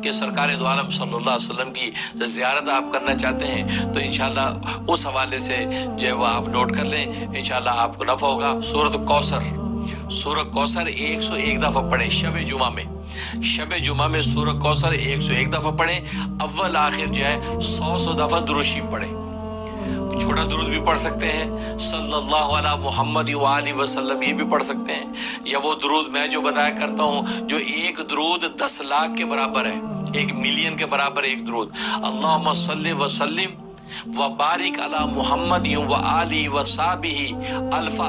کہ سرکار دو عالم صلی اللہ علیہ وسلم کی زیارت آپ کرنا چاہتے ہیں تو انشاءاللہ اس حوالے سے جو ہے وہ آپ نوٹ کر لیں، انشاءاللہ آپ کو نفع ہوگا۔ سورۃ کوثر 101 دفعہ پڑھیں شب جمعہ میں، شب جمعہ میں سورۃ کوثر 101 دفعہ پڑھیں، اول آخر جو ہے 100 دفعہ درود شریف پڑھیں۔ چھوٹا درود بھی پڑھ سکتے ہیں، صلی اللہ علی محمد وآلہ وسلم، یہ بھی پڑھ سکتے ہیں، یا وہ درود میں جو بتایا کرتا ہوں جو ایک درود 10 لاکھ کے برابر ہے، 1 ملین کے برابر ایک درود، اللہم صلی وسلم وبارک علی محمد وآلہ وصحبہ الف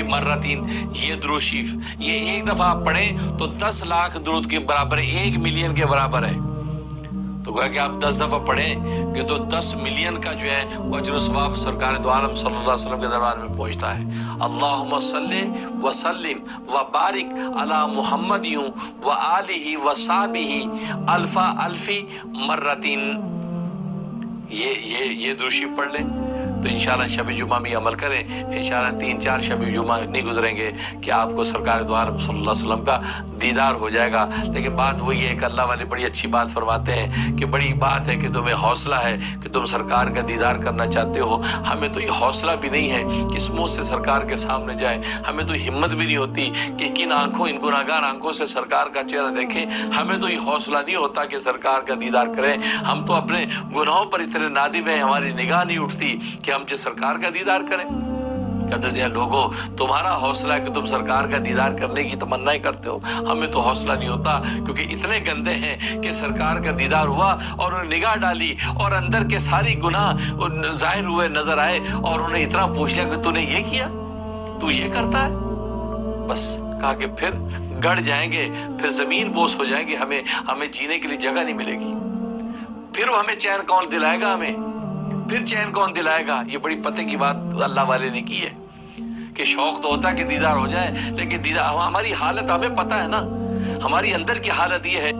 مرتین، یہ درود شریف یہ ایک دفعہ آپ پڑھیں تو 10 لاکھ درود کے برابر ہے، 1 ملین کے برابر ہے۔ تو گویا کہ آپ 10 دفعہ پڑھیں کہ تو 10 ملین کا جو ہے اجر و ثواب سرکار دو عالم صلی اللہ علیہ وسلم کے دربار میں پہنچتا ہے۔ اللہم صلی وسلم وبارک علی محمد وآلہ وصحبہ الف مرتین، یہ درود شریف پڑھ لیں تو انشاءاللہ شب جمعہ میں عمل کریں۔ انشاءاللہ 3-4 شب جمعہ نہیں گزریں گے کہ آپ کو سرکار دو عالم صلی اللہ علیہ وسلم کا دیدار ہو جائے گا۔ لیکن بات وہی ہے کہ اللہ والے بڑی اچھی بات فرماتے ہیں کہ بڑی بات ہے کہ تمہیں حوصلہ ہے کہ تم سرکار کا دیدار کرنا چاہتے ہو، ہمیں تو یہ حوصلہ بھی نہیں ہے کہ اس منہ سے سرکار کے سامنے جائیں، ہمیں تو ہمت بھی نہیں ہوتی کہ کن آنکھوں، ان گناہگار آنکھوں سے سرکار کا چہرہ دیکھیں، ہمیں تو یہ حوصلہ نہیں ہوتا کہ سرکار کا دیدار کریں، ہم تو اپنے گناہوں پر اتنے نادم ہیں، ہماری نگاہ نہیں اٹھتی کہ ہم جو سرکار کا دیدار کریں۔ کہتے ہیں لوگوں تمہارا حوصلہ ہے کہ تم سرکار کا دیدار کرنے کی تمنا ہی کرتے ہو، ہمیں تو حوصلہ نہیں ہوتا کیونکہ اتنے گندے ہیں کہ سرکار کا دیدار ہوا اور انہیں نگاہ ڈالی اور اندر کے ساری گناہ ظاہر ہوئے نظر آئے اور انہیں اتنا پوچھ لیا کہ تو نے یہ کیا، تو یہ کرتا ہے، بس کہا کہ پھر گڑ جائیں گے، پھر زمین بوس ہو جائیں گے، ہمیں جینے کے لیے جگہ نہیں ملے گی، پھر ہمیں چین کون دلائے گا، پھر چین کون دلائے گا۔ یہ بڑی پتے کی بات اللہ والے نے کی ہے کہ شوق تو ہوتا ہے کہ دیدار ہو جائے، لیکن دیدار ہماری حالت ہمیں پتہ ہے نا، ہماری اندر کی حالت یہ ہے